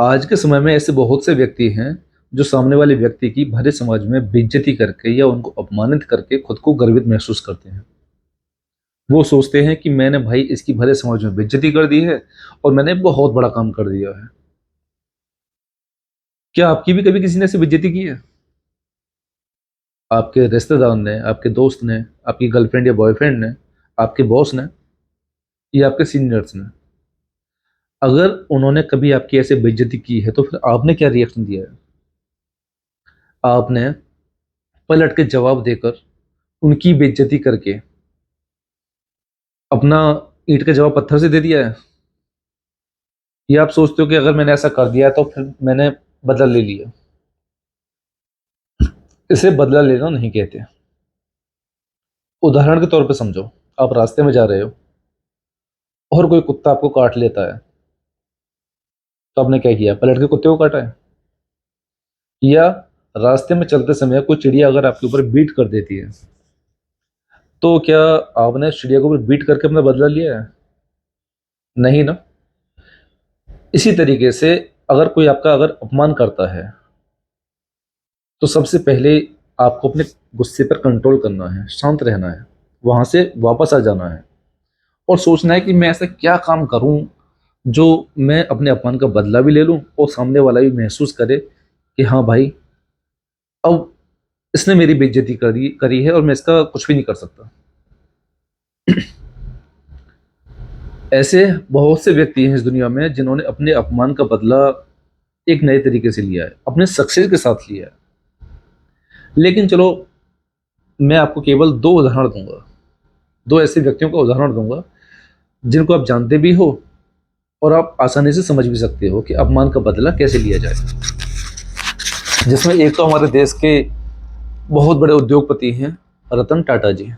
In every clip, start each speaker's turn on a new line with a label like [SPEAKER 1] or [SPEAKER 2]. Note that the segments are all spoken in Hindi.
[SPEAKER 1] आज के समय में ऐसे बहुत से व्यक्ति हैं जो सामने वाले व्यक्ति की भरे समाज में बेइज्जती करके या उनको अपमानित करके खुद को गर्वित महसूस करते हैं। वो सोचते हैं कि मैंने भाई इसकी भरे समाज में बेइज्जती कर दी है और मैंने बहुत बड़ा काम कर दिया है। क्या आपकी भी कभी किसी ने ऐसी बेइज्जती की है? आपके रिश्तेदार ने, आपके दोस्त ने, आपकी गर्लफ्रेंड या बॉयफ्रेंड ने, आपके बॉस ने या आपके सीनियर्स ने? अगर उन्होंने कभी आपकी ऐसे बेइज्जती की है तो फिर आपने क्या रिएक्शन दिया है? आपने पलट के जवाब देकर उनकी बेइज्जती करके अपना ईंट का जवाब पत्थर से दे दिया है? या आप सोचते हो कि अगर मैंने ऐसा कर दिया है तो फिर मैंने बदला ले लिया? इसे बदला लेना नहीं कहते। उदाहरण के तौर पे समझो, आप रास्ते में जा रहे हो और कोई कुत्ता आपको काट लेता है, तो आपने क्या किया? पलट के कुत्ते को काटा है? या रास्ते में चलते समय कोई चिड़िया अगर आपके ऊपर बीट कर देती है, तो क्या आपने चिड़िया के ऊपर बीट करके अपना बदला लिया है? नहीं ना। इसी तरीके से अगर कोई आपका अगर अपमान करता है तो सबसे पहले आपको अपने गुस्से पर कंट्रोल करना है, शांत रहना है, वहां से वापस आ जाना है और सोचना है कि मैं ऐसा क्या काम करूं जो मैं अपने अपमान का बदला भी ले लूं और सामने वाला भी महसूस करे कि हाँ भाई, अब इसने मेरी बेइज्जती करी है और मैं इसका कुछ भी नहीं कर सकता। ऐसे बहुत से व्यक्ति हैं इस दुनिया में जिन्होंने अपने अपमान का बदला एक नए तरीके से लिया है, अपने सक्सेस के साथ लिया है। लेकिन चलो, मैं आपको केवल दो उदाहरण दूंगा, दो ऐसे व्यक्तियों का उदाहरण दूंगा जिनको आप जानते भी हो और आप आसानी से समझ भी सकते हो कि अपमान का बदला कैसे लिया जाए। जिसमें एक तो हमारे देश के बहुत बड़े उद्योगपति हैं, रतन टाटा जी।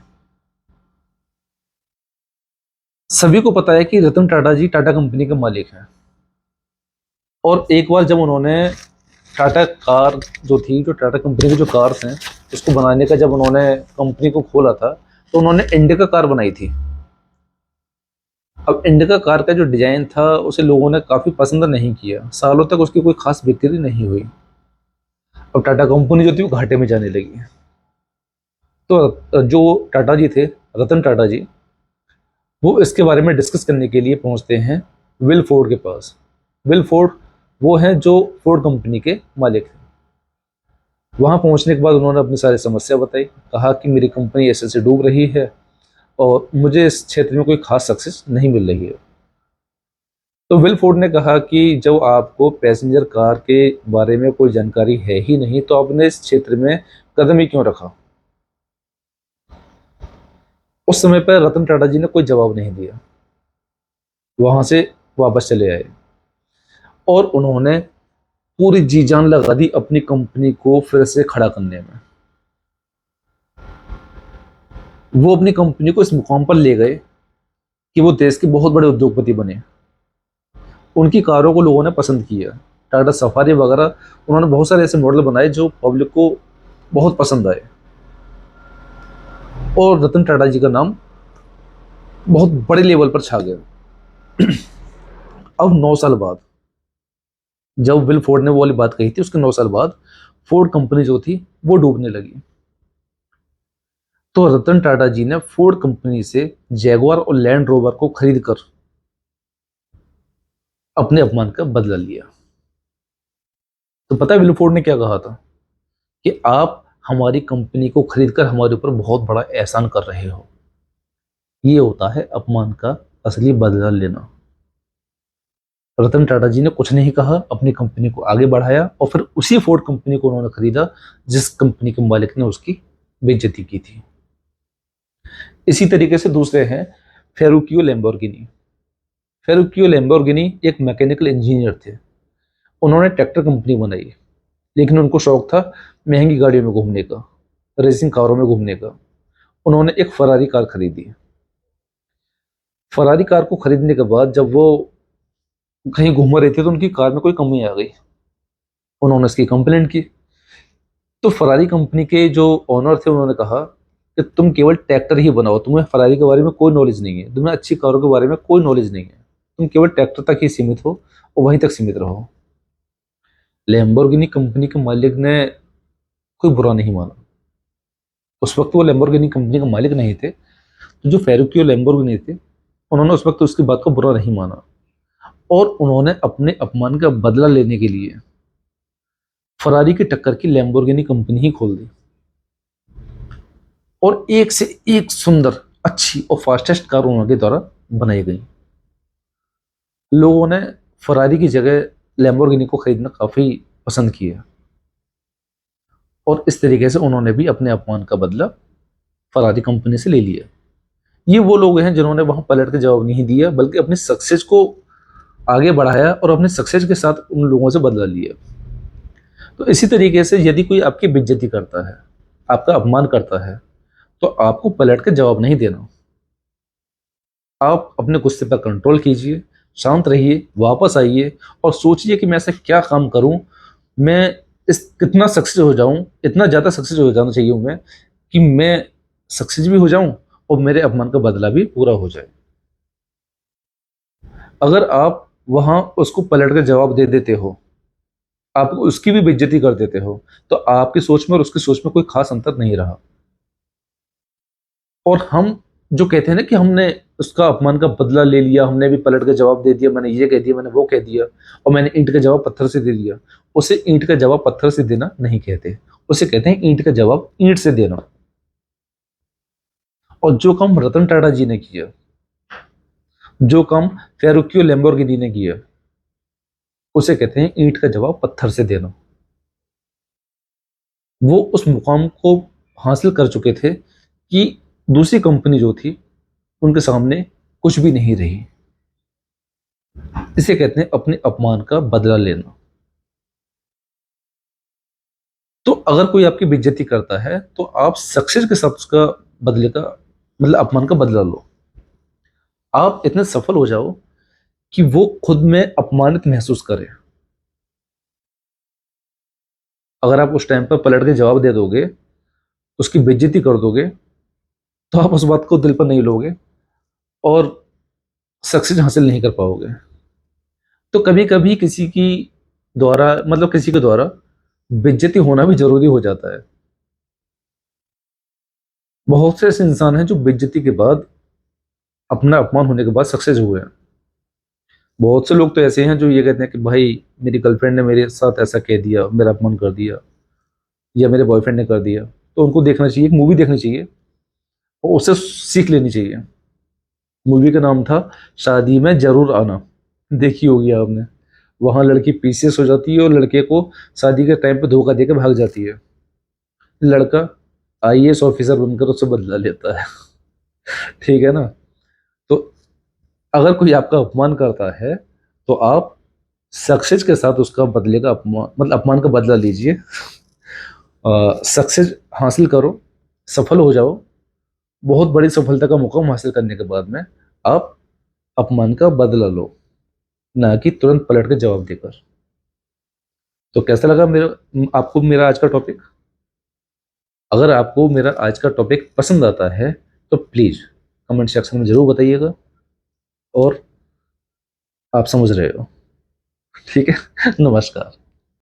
[SPEAKER 1] सभी को पता है कि रतन टाटा जी टाटा कंपनी के मालिक हैं और एक बार जब उन्होंने टाटा कार जो थी, जो टाटा कंपनी की जो कार्स हैं, उसको बनाने का जब उन्होंने कंपनी को खोला था तो उन्होंने इंडिका कार बनाई थी। अब इंडिका कार का जो डिजाइन था उसे लोगों ने काफी पसंद नहीं किया, सालों तक उसकी कोई खास बिक्री नहीं हुई। अब टाटा कंपनी जो थी वो घाटे में जाने लगी। तो जो टाटा जी थे, रतन टाटा जी, वो इसके बारे में डिस्कस करने के लिए पहुंचते हैं विल फोर्ड के पास। विल फोर्ड वो हैं जो फोर्ड कंपनी के मालिक हैं। वहां पहुंचने के बाद उन्होंने अपनी सारी समस्या बताई, कहा कि मेरी कंपनी ऐसे ऐसे डूब रही है और मुझे इस क्षेत्र में कोई खास सक्सेस नहीं मिल रही है। तो विल फोर्ड ने कहा कि जब आपको पैसेंजर कार के बारे में कोई जानकारी है ही नहीं तो आपने इस क्षेत्र में कदम ही क्यों रखा? उस समय पर रतन टाटा जी ने कोई जवाब नहीं दिया, वहां से वापस चले आए और उन्होंने पूरी जी जान लगा दी अपनी कंपनी को फिर से खड़ा करने में। वो अपनी कंपनी को इस मुकाम पर ले गए कि वो देश के बहुत बड़े उद्योगपति बने। उनकी कारों को लोगों ने पसंद किया, टाटा सफारी वगैरह, उन्होंने बहुत सारे ऐसे मॉडल बनाए जो पब्लिक को बहुत पसंद आए और रतन टाटा जी का नाम बहुत बड़े लेवल पर छा गया। अब 9 साल बाद, जब विल फोर्ड ने वो वाली बात कही थी, उसके 9 साल बाद फोर्ड कंपनी जो थी वो डूबने लगी। तो रतन टाटा जी ने फोर्ड कंपनी से जैगुआर और लैंड रोवर को खरीद कर अपने अपमान का बदला लिया। तो पता है विल फोर्ड ने क्या कहा था? कि आप हमारी कंपनी को खरीद कर हमारे ऊपर बहुत बड़ा एहसान कर रहे हो। ये होता है अपमान का असली बदला लेना। रतन टाटा जी ने कुछ नहीं कहा, अपनी कंपनी को आगे बढ़ाया और फिर उसी फोर्ड कंपनी को उन्होंने खरीदा जिस कंपनी के मालिक ने उसकी बेइज्जती की थी। इसी तरीके से दूसरे हैं फेरुकियो लैम्बोर्गिनी। फेरुकियो लैम्बोर्गिनी एक मैकेनिकल इंजीनियर थे। उन्होंने ट्रैक्टर कंपनी बनाई, लेकिन उनको शौक था महंगी गाड़ियों में घूमने का, रेसिंग कारों में घूमने का। उन्होंने एक फरारी कार खरीदी। फरारी कार को खरीदने के बाद जब वो कहीं घूम रहे थे तो उनकी कार में कोई कमी आ गई। उन्होंने इसकी कंप्लेंट की। तो फरारी कंपनी के जो ओनर थे उन्होंने कहा कि तुम केवल ट्रैक्टर ही बनाओ, तुम्हें फरारी के बारे में कोई नॉलेज नहीं है, तुम्हें अच्छी कारों के बारे में कोई नॉलेज नहीं है, तुम केवल ट्रैक्टर तक ही सीमित हो और वहीं तक सीमित रहो। लैम्बोर्गिनी कंपनी के मालिक ने कोई बुरा नहीं माना। उस वक्त वो लैम्बोर्गिनी कंपनी का मालिक नहीं थे, तो जो फेरुक्यो लैम्बोर्गिनी थे उन्होंने उस वक्त उसकी बात को बुरा नहीं माना, और उन्होंने अपने अपमान का बदला लेने के लिए फरारी की टक्कर की लैम्बोर्गिनी कंपनी ही खोल दी, और एक से एक सुंदर, अच्छी और फास्टेस्ट कार उनके द्वारा बनाई गई। लोगों ने फरारी की जगह लैम्बोर्गिनी को खरीदना काफी पसंद किया, और इस तरीके से उन्होंने भी अपने अपमान का बदला फरारी कंपनी से ले लिया। ये वो लोग हैं जिन्होंने वहां पलट के जवाब नहीं दिया, बल्कि अपनी सक्सेस को आगे बढ़ाया और अपने सक्सेस के साथ उन लोगों से बदला लिया। तो इसी तरीके से यदि कोई आपकी बेइज्जती करता है, आपका अपमान करता है, तो आपको पलट के जवाब नहीं देना। आप अपने गुस्से पर कंट्रोल कीजिए, शांत रहिए, वापस आइए और सोचिए कि मैं ऐसा क्या काम करूं, मैं इस कितना सक्सेस हो जाऊं, इतना ज़्यादा सक्सेस हो जाना चाहिए मैं कि मैं सक्सेस भी हो जाऊं और मेरे अपमान का बदला भी पूरा हो जाए। अगर आप वहां उसको पलट कर जवाब दे देते हो, आप उसकी भी बेइज्जती कर देते हो, तो आपकी सोच में और उसकी सोच में कोई खास अंतर नहीं रहा। और हम जो कहते हैं ना कि हमने उसका अपमान का बदला ले लिया, हमने भी पलट के जवाब दे दिया, मैंने ये कह दिया, मैंने वो कह दिया, और मैंने ईंट का जवाब पत्थर से दे दिया, उसे ईंट का जवाब पत्थर से देना नहीं कहते, उसे कहते हैं ईंट का जवाब ईंट से देना। और जो काम रतन टाटा जी ने किया, जो काम फेरुक्यो लैम्बोर्गिनी ने किया, उसे कहते हैं ईंट का जवाब पत्थर से देना। वो उस मुकाम को हासिल कर चुके थे कि दूसरी कंपनी जो थी उनके सामने कुछ भी नहीं रही। इसे कहते हैं अपने अपमान का बदला लेना। तो अगर कोई आपकी बेइज्जती करता है, तो आप सक्सेस के साथ उसका बदले का मतलब अपमान का बदला लो। आप इतने सफल हो जाओ कि वो खुद में अपमानित महसूस करे। अगर आप उस टाइम पर पलट के जवाब दे दोगे, उसकी बेइज्जती कर दोगे, तो आप उस बात को दिल पर नहीं लोगे और सक्सेस हासिल नहीं कर पाओगे। तो कभी कभी किसी की द्वारा मतलब किसी के द्वारा बेइज्जती होना भी जरूरी हो जाता है। बहुत से ऐसे इंसान हैं जो बेइज्जती के बाद, अपना अपमान होने के बाद सक्सेस हुए हैं। बहुत से लोग तो ऐसे हैं जो ये कहते हैं कि भाई मेरी गर्लफ्रेंड ने मेरे साथ ऐसा कह दिया, मेरा अपमान कर दिया, या मेरे बॉयफ्रेंड ने कर दिया। तो उनको देखना चाहिए, एक मूवी देखनी चाहिए और उससे सीख लेनी चाहिए। मूवी का नाम था शादी में जरूर आना, देखी होगी आपने। वहां लड़की पीसीएस हो जाती है और लड़के को शादी के टाइम पे धोखा देकर भाग जाती है। लड़का आईएएस ऑफिसर बनकर उससे बदला लेता है। ठीक है ना। तो अगर कोई आपका अपमान करता है, तो आप सक्सेस के साथ उसका बदले का अपमान मतलब अपमान का बदला लीजिए। सक्सेस हासिल करो, सफल हो जाओ। बहुत बड़ी सफलता का मुकाम हासिल करने के बाद में आप अपमान का बदला लो, ना कि तुरंत पलट के जवाब देकर। तो कैसा लगा मेरा आपको मेरा आज का टॉपिक? अगर आपको मेरा आज का टॉपिक पसंद आता है, तो प्लीज कमेंट सेक्शन में जरूर बताइएगा। और आप समझ रहे हो। ठीक है। नमस्कार।